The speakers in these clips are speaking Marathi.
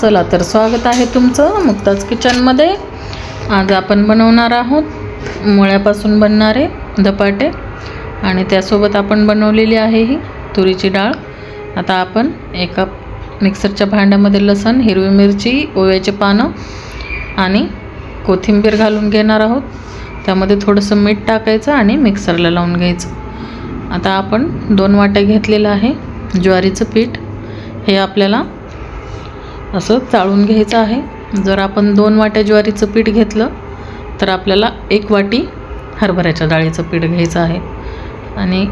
चला तर स्वागत आहे तुमचं मुक्ताज किचनमध्ये। आज आपण बनवणार आहोत मुळ्यापासून बनणारे धपाटे आणि त्यासोबत आपण बनवलेली आहे ही तुरीची डाळ। आता आपण एका मिक्सरच्या भांड्यामध्ये लसूण, हिरवी मिरची, ओव्याचे पानं आणि कोथिंबीर घालून घेणार आहोत। त्यामध्ये थोडंसं मीठ टाकायचं आणि मिक्सरला लावून घ्यायचं। आता आपण 2 वाट्या घेतलेलं आहे ज्वारीचं पीठ। हे आपल्याला असं चाळून घ्यायचं आहे। जर आपण 2 वाट्या ज्वारीचं पीठ घेतलं तर आपल्याला 1 वाटी हरभऱ्याच्या डाळीचं पीठ घ्यायचं आहे आणि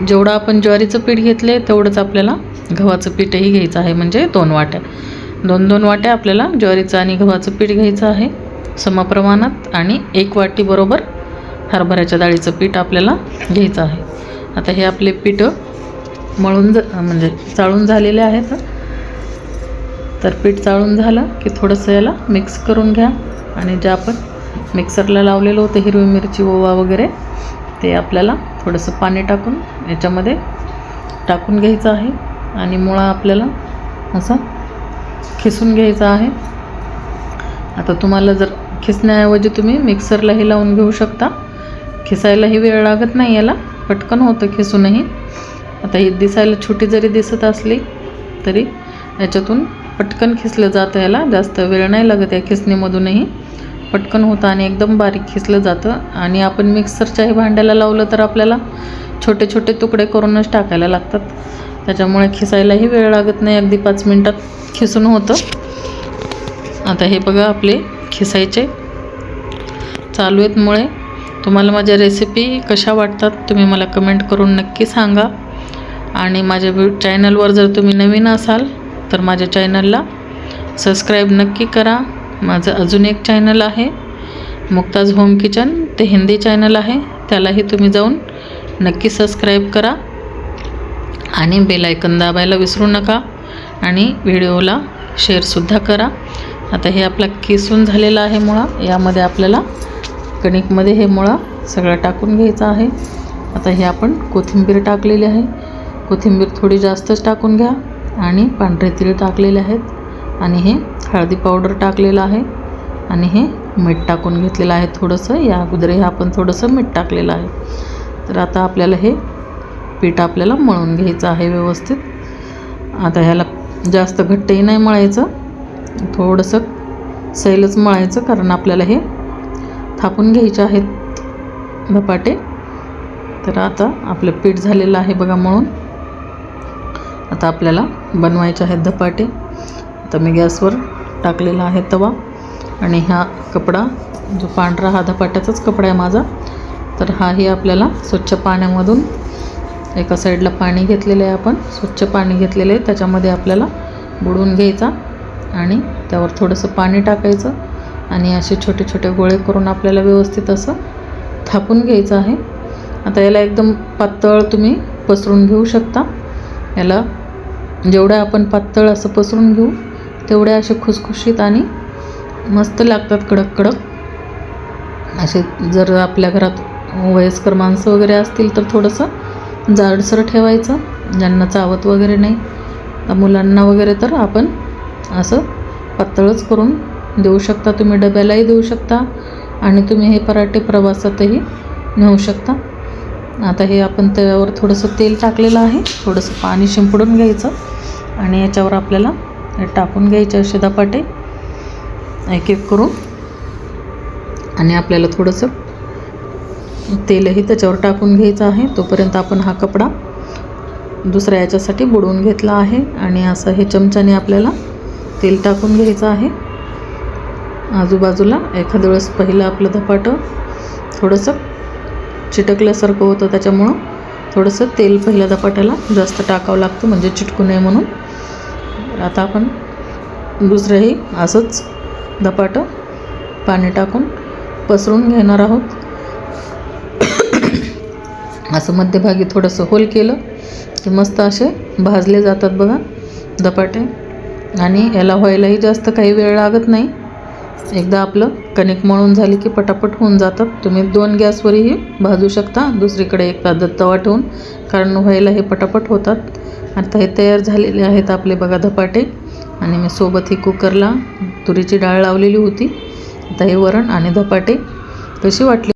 जेवढं आपण ज्वारीचं पीठ घेतले तेवढंच आपल्याला गव्हाचं पीठही घ्यायचं आहे, म्हणजे 2 वाट्या 2 वाट्या आपल्याला ज्वारीचं आणि गव्हाचं पीठ घ्यायचं आहे समप्रमाणात आणि 1 वाटी बरोबर हरभऱ्याच्या डाळीचं पीठ आपल्याला घ्यायचं आहे। आता हे आपले पीठ मळून म्हणजे चाळून झालेले आहेत। तर पीठ चाळून झालं की थोडंसं याला मिक्स करून घ्या आणि जे आपण मिक्सरला लावलेलं होतं हिरवी मिरची, ओवा वगैरे ते आपल्याला थोडंसं पाणी टाकून याच्यामध्ये टाकून घ्यायचं आहे आणि मुळा आपल्याला असं खिसून घ्यायचा आहे। आता तुम्हाला जर खिसण्याऐवजी तुम्ही मिक्सरलाही लावून घेऊ शकता, खिसायलाही वेळ लागत नाही, याला पटकन होतं खिसूनही। आता ही दिसायला छोटी जरी दिसत असली तरी याच्यातून पटकन खिसलं जातं, याला जास्त वेळ नाही लागत, या खिसणीमधूनही पटकन होतं आणि एकदम बारीक खिसलं जातं। आणि आपण मिक्सरच्याही भांड्याला लावलं तर आपल्याला छोटे छोटे तुकडे करूनच टाकायला लागतात, त्याच्यामुळे खिसायलाही वेळ लागत नाही, अगदी 5 मिनटात खिसून होतं। आता हे बघा आपले खिसायचे चालू आहेत मुळे। तुम्हाला माझ्या रेसिपी कशा वाटतात तुम्ही मला कमेंट करून नक्की सांगा आणि माझ्या चॅनलवर जर तुम्ही नवीन असाल तर माझ्या चॅनलला सबस्क्राईब नक्की करा। माझं अजून एक चॅनल आहे मुक्ताज होम किचन, ते हिंदी चॅनल आहे, त्यालाही तुम्ही जाऊन नक्की सबस्क्राईब करा आणि बेल आयकन दाबायला विसरू नका आणि व्हिडिओला शेअरसुद्धा करा। आता हे आपला किसून झालेला आहे मुळा, यामध्ये आपल्याला कणिकमध्ये हे मुळा सगळं टाकून घ्यायचं आहे। आता हे आपण कोथिंबीर टाकलेली आहे, कोथिंबीर थोडी जास्तच टाकून घ्या आणि पांढरे तीळ टाकलेले आहेत आणि हे हळदी पावडर टाकलेलं आहे आणि हे मीठ टाकून घेतलेलं आहे थोडंसं, या अगोदरही आपण थोडंसं मीठ टाकलेलं आहे। तर आता आपल्याला हे पीठ आपल्याला मळून घ्यायचं आहे व्यवस्थित। आता ह्याला जास्त घट्टही नाही मळायचं, थोडंसं सैलच मळायचं, कारण आपल्याला हे थापून घ्यायचे आहेत धपाटे। तर आता आपलं पीठ झालेलं आहे बघा मळून। आता आपल्याला बनवायचे आहेत धपाटे। आता मी गॅसवर टाकलेला आहे तवा आणि हा कपडा जो पांढरा हा धपाट्याचाच कपडा आहे माझा। तर हाही आपल्याला स्वच्छ पाण्यामधून एका साईडला पाणी घेतलेलं आहे, आपण स्वच्छ पाणी घेतलेलं आहे, त्याच्यामध्ये आपल्याला बुडवून घ्यायचा आणि त्यावर थोडंसं पाणी टाकायचं आणि असे छोटे छोटे गोळे करून आपल्याला व्यवस्थित असं थापून घ्यायचं आहे। आता याला एकदम पातळ तुम्ही पसरून घेऊ शकता, याला जेवढं आपण पातळ असं पसरून घेऊ तेवढे असे खुसखुशीत आणि मस्त लागतात, कडक कडक असे। जर आपल्या घरात वयस्कर माणसं वगैरे असतील तर थोडंसं जाडसर ठेवायचं, ज्यांना चावत वगैरे नाही, तर मुलांना वगैरे तर आपण असं पातळच करून देऊ शकता, तुम्ही डब्यालाही देऊ शकता आणि तुम्ही हे पराठे प्रवासातही नेऊ शकता। आता हे आपण तव्यावर थोडंसं तेल टाकलेलं आहे, थोडंसं पाणी शिंपडून घ्यायचं आणि याच्यावर आपल्याला टाकून घ्यायचे असे धपाटे एक एक करून आणि आपल्याला थोडंसं तेलही त्याच्यावर टाकून घ्यायचं आहे। तोपर्यंत आपण हा कपडा दुसऱ्या याच्यासाठी बुडवून घेतला आहे आणि असं हे चमच्याने आपल्याला तेल टाकून घ्यायचं आहे आजूबाजूला। एखाद्या वेळेस पहिलं आपलं धपाटं थोडंसं चिटकल्यासारखं होतं, त्याच्यामुळं थोडंसं तेल पहिल्या धपाट्याला जास्त टाकावं लागतं, म्हणजे चिटकू नये म्हणून। आता आपण दुसरंही असंच धपाटं पाणी टाकून पसरून घेणार आहोत। असं मध्यभागी थोडंसं होल केलं की मस्त असे भाजले जातात बघा धपाटे आणि याला व्हायलाही जास्त काही वेळ लागत नाही। एकदा आपलं कणिक मळून झाली की पटापट होऊन जातात। तुम्ही 2 गॅसवरही भाजू शकता, दुसरीकडे एक तवा ठेवून, कारण व्हायला हे पटापट होतात। आता हे तयार झालेले आहेत आपले बघा धपाटे। आणि मी सोबत ही कुकरला तुरीची डाळ लावलेली होती. आता हे वरण आणि धपाटे कशी वाटली